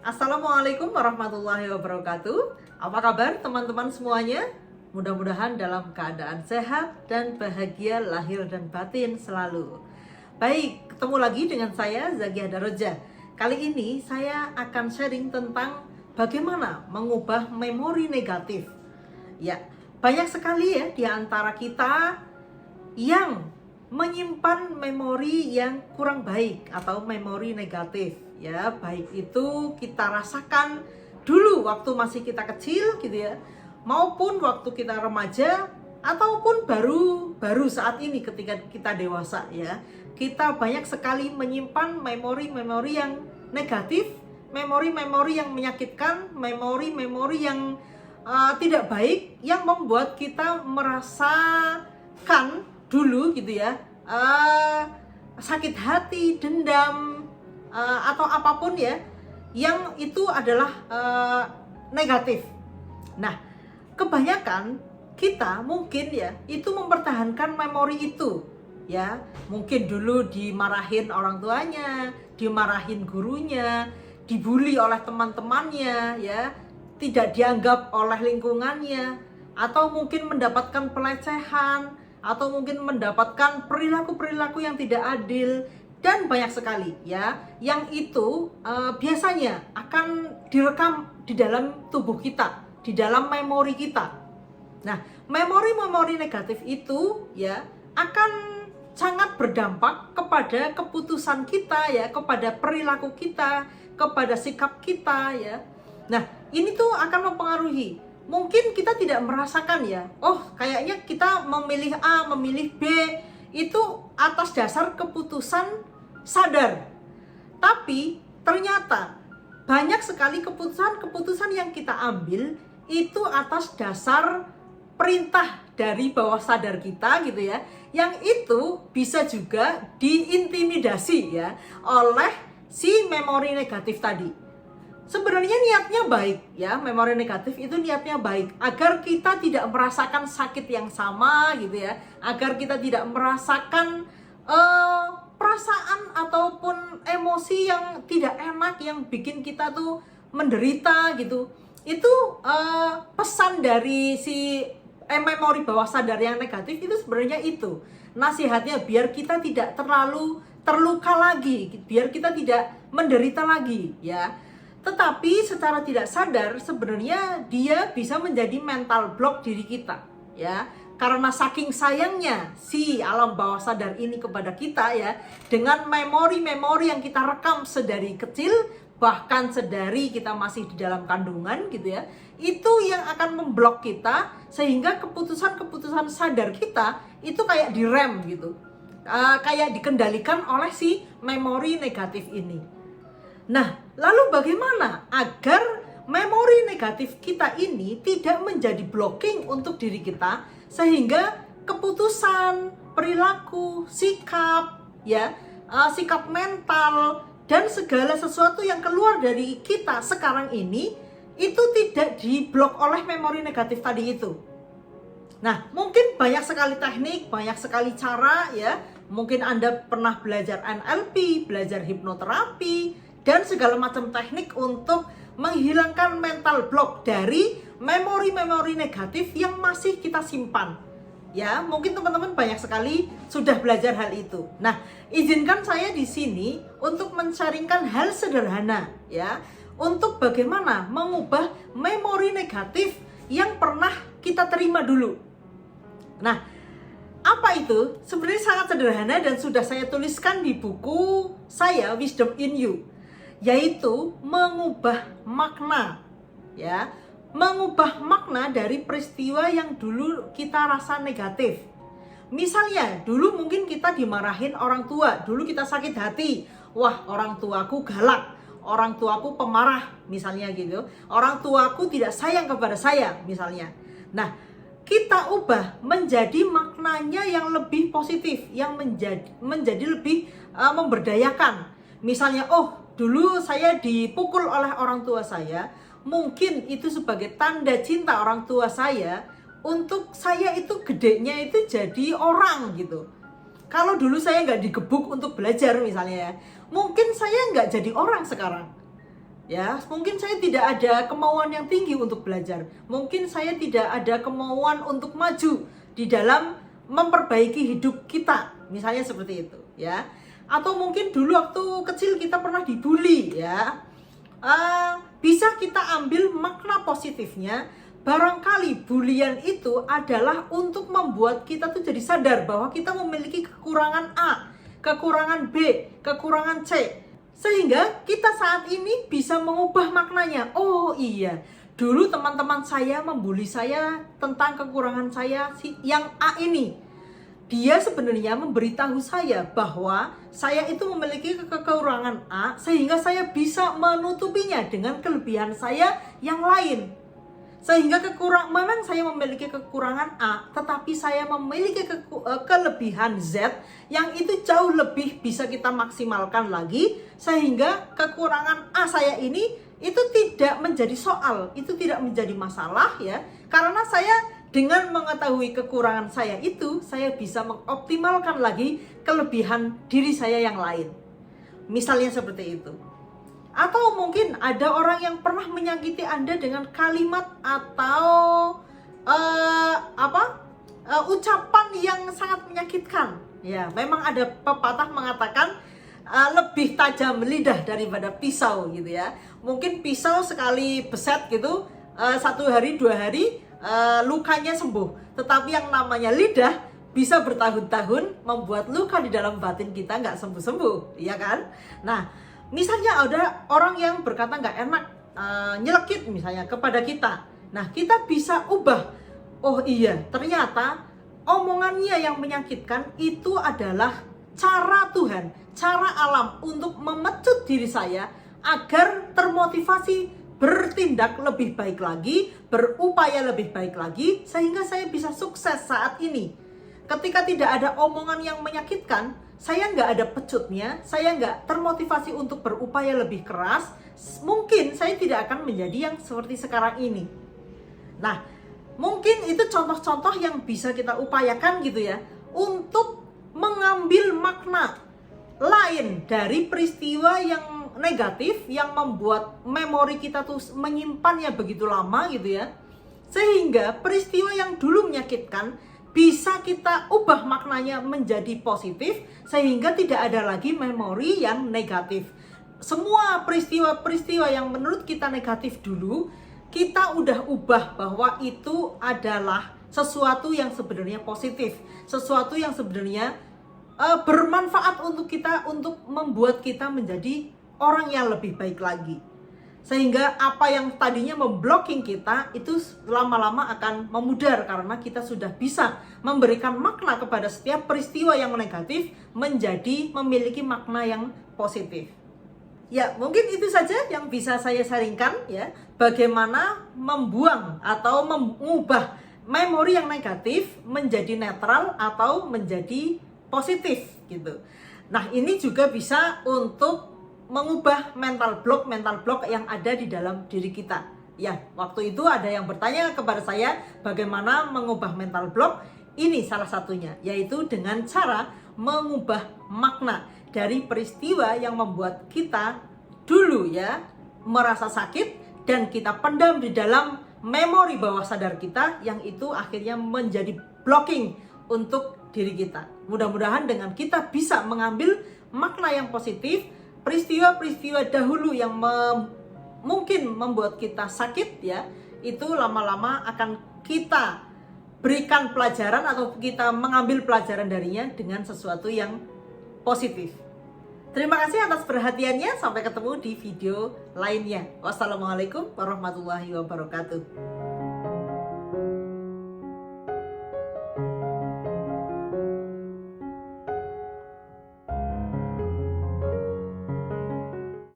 Assalamualaikum warahmatullahi wabarakatuh. Apa kabar teman-teman semuanya? Mudah-mudahan dalam keadaan sehat dan bahagia lahir dan batin selalu. Baik, ketemu lagi dengan saya Zakiah Daroja. Kali ini saya akan sharing tentang bagaimana mengubah memori negatif. Ya, banyak sekali ya di antara kita yang menyimpan memori yang kurang baik atau memori negatif. Ya, baik itu kita rasakan dulu waktu masih kita kecil gitu ya, maupun waktu kita remaja, ataupun baru saat ini ketika kita dewasa ya. Kita banyak sekali menyimpan memori-memori yang negatif, memori-memori yang menyakitkan, memori-memori yang tidak baik, yang membuat kita merasakan dulu gitu ya, sakit hati, dendam, atau apapun ya, yang itu adalah negatif. Nah, kebanyakan kita mungkin ya itu mempertahankan memori itu ya. Mungkin dulu dimarahin orang tuanya, dimarahin gurunya, dibully oleh teman-temannya ya, tidak dianggap oleh lingkungannya, atau mungkin mendapatkan pelecehan, atau mungkin mendapatkan perilaku-perilaku yang tidak adil, dan banyak sekali ya, yang itu biasanya akan direkam di dalam tubuh kita, di dalam memori kita. Nah, memori-memori negatif itu ya akan sangat berdampak kepada keputusan kita ya, kepada perilaku kita, kepada sikap kita ya. Nah, ini tuh akan mempengaruhi. Mungkin kita tidak merasakan ya, oh kayaknya kita memilih A, memilih B, itu atas dasar keputusan sadar. Tapi ternyata banyak sekali keputusan-keputusan yang kita ambil itu atas dasar perintah dari bawah sadar kita gitu ya, yang itu bisa juga diintimidasi ya oleh si memori negatif tadi. Sebenarnya niatnya baik ya, memori negatif itu niatnya baik agar kita tidak merasakan sakit yang sama gitu ya, agar kita tidak merasakan perasaan ataupun emosi yang tidak enak yang bikin kita tuh menderita gitu. Itu pesan dari si memori bawah sadar yang negatif itu sebenarnya itu. Nasihatnya biar kita tidak terlalu terluka lagi, biar kita tidak menderita lagi ya. Tetapi secara tidak sadar sebenarnya dia bisa menjadi mental block diri kita ya. Karena saking sayangnya si alam bawah sadar ini kepada kita ya, dengan memori-memori yang kita rekam sedari kecil, bahkan sedari kita masih di dalam kandungan gitu ya, itu yang akan memblok kita sehingga keputusan-keputusan sadar kita itu kayak direm gitu, kayak dikendalikan oleh si memori negatif ini. Nah, lalu bagaimana agar memori negatif kita ini tidak menjadi blocking untuk diri kita, sehingga keputusan, perilaku, sikap, ya, sikap mental, dan segala sesuatu yang keluar dari kita sekarang ini, itu tidak diblok oleh memori negatif tadi itu. Nah, mungkin banyak sekali teknik, banyak sekali cara ya. Mungkin Anda pernah belajar NLP, belajar hipnoterapi, dan segala macam teknik untuk menghilangkan mental block dari memori-memori negatif yang masih kita simpan. Ya, mungkin teman-teman banyak sekali sudah belajar hal itu. Nah, izinkan saya di sini untuk men-sharingkan hal sederhana ya, untuk bagaimana mengubah memori negatif yang pernah kita terima dulu. Nah, apa itu? Sebenarnya sangat sederhana dan sudah saya tuliskan di buku saya Wisdom in You, yaitu mengubah makna ya, mengubah makna dari peristiwa yang dulu kita rasa negatif. Misalnya dulu mungkin kita dimarahin orang tua, dulu kita sakit hati, wah orang tuaku galak, orang tuaku pemarah misalnya gitu, orang tuaku tidak sayang kepada saya misalnya. Nah, kita ubah menjadi maknanya yang lebih positif, yang menjadi lebih memberdayakan. Misalnya, oh dulu saya dipukul oleh orang tua saya, mungkin itu sebagai tanda cinta orang tua saya untuk saya itu gedenya itu jadi orang gitu. Kalau dulu saya nggak digebuk untuk belajar misalnya ya, mungkin saya nggak jadi orang sekarang. Ya, mungkin saya tidak ada kemauan yang tinggi untuk belajar. Mungkin saya tidak ada kemauan untuk maju di dalam memperbaiki hidup kita. Misalnya seperti itu, ya. Atau mungkin dulu waktu kecil kita pernah dibully, ya. Bisa kita ambil makna positifnya. Barangkali bulian itu adalah untuk membuat kita tuh jadi sadar bahwa kita memiliki kekurangan A, kekurangan B, kekurangan C. Sehingga kita saat ini bisa mengubah maknanya. Oh iya, dulu teman-teman saya membuli saya tentang kekurangan saya yang A ini. Dia sebenarnya memberitahu saya bahwa saya itu memiliki kekurangan A, sehingga saya bisa menutupinya dengan kelebihan saya yang lain. Sehingga memang saya memiliki kekurangan A, tetapi saya memiliki kelebihan Z yang itu jauh lebih bisa kita maksimalkan lagi, sehingga kekurangan A saya ini itu tidak menjadi soal, itu tidak menjadi masalah, ya. Karena saya dengan mengetahui kekurangan saya itu, saya bisa mengoptimalkan lagi kelebihan diri saya yang lain. Misalnya seperti itu. Atau mungkin ada orang yang pernah menyakiti Anda dengan kalimat atau ucapan yang sangat menyakitkan. Ya, memang ada pepatah mengatakan lebih tajam lidah daripada pisau gitu ya. Mungkin pisau sekali beset gitu, 1 hari 2 hari lukanya sembuh. Tetapi yang namanya lidah bisa bertahun-tahun membuat luka di dalam batin kita nggak sembuh-sembuh, ya kan? Nah, misalnya ada orang yang berkata nggak enak, nyelekit misalnya kepada kita. Nah, kita bisa ubah. Oh iya, ternyata omongannya yang menyakitkan itu adalah cara Tuhan, cara alam untuk memecut diri saya agar termotivasi bertindak lebih baik lagi, berupaya lebih baik lagi, sehingga saya bisa sukses saat ini. Ketika tidak ada omongan yang menyakitkan, saya nggak ada pecutnya, saya nggak termotivasi untuk berupaya lebih keras, mungkin saya tidak akan menjadi yang seperti sekarang ini. Nah, mungkin itu contoh-contoh yang bisa kita upayakan gitu ya, untuk mengambil makna lain dari peristiwa yang negatif, yang membuat memori kita tuh menyimpannya begitu lama gitu ya. Sehingga peristiwa yang dulu menyakitkan bisa kita ubah maknanya menjadi positif, sehingga tidak ada lagi memori yang negatif. Semua peristiwa-peristiwa yang menurut kita negatif dulu, kita udah ubah bahwa itu adalah sesuatu yang sebenarnya positif, sesuatu yang sebenarnya bermanfaat untuk kita, untuk membuat kita menjadi orang yang lebih baik lagi. Sehingga apa yang tadinya memblocking kita itu lama-lama akan memudar, karena kita sudah bisa memberikan makna kepada setiap peristiwa yang negatif menjadi memiliki makna yang positif. Ya, mungkin itu saja yang bisa saya sharingkan ya, bagaimana membuang atau mengubah memori yang negatif menjadi netral atau menjadi positif gitu. Nah, ini juga bisa untuk mengubah mental block yang ada di dalam diri kita. Ya, waktu itu ada yang bertanya kepada saya bagaimana mengubah mental block. Ini salah satunya, yaitu dengan cara mengubah makna dari peristiwa yang membuat kita dulu ya merasa sakit dan kita pendam di dalam memori bawah sadar kita, yang itu akhirnya menjadi blocking untuk diri kita. Mudah-mudahan dengan kita bisa mengambil makna yang positif, peristiwa-peristiwa dahulu yang mungkin membuat kita sakit ya, itu lama-lama akan kita berikan pelajaran atau kita mengambil pelajaran darinya dengan sesuatu yang positif. Terima kasih atas perhatiannya. Sampai ketemu di video lainnya. Wassalamualaikum warahmatullahi wabarakatuh.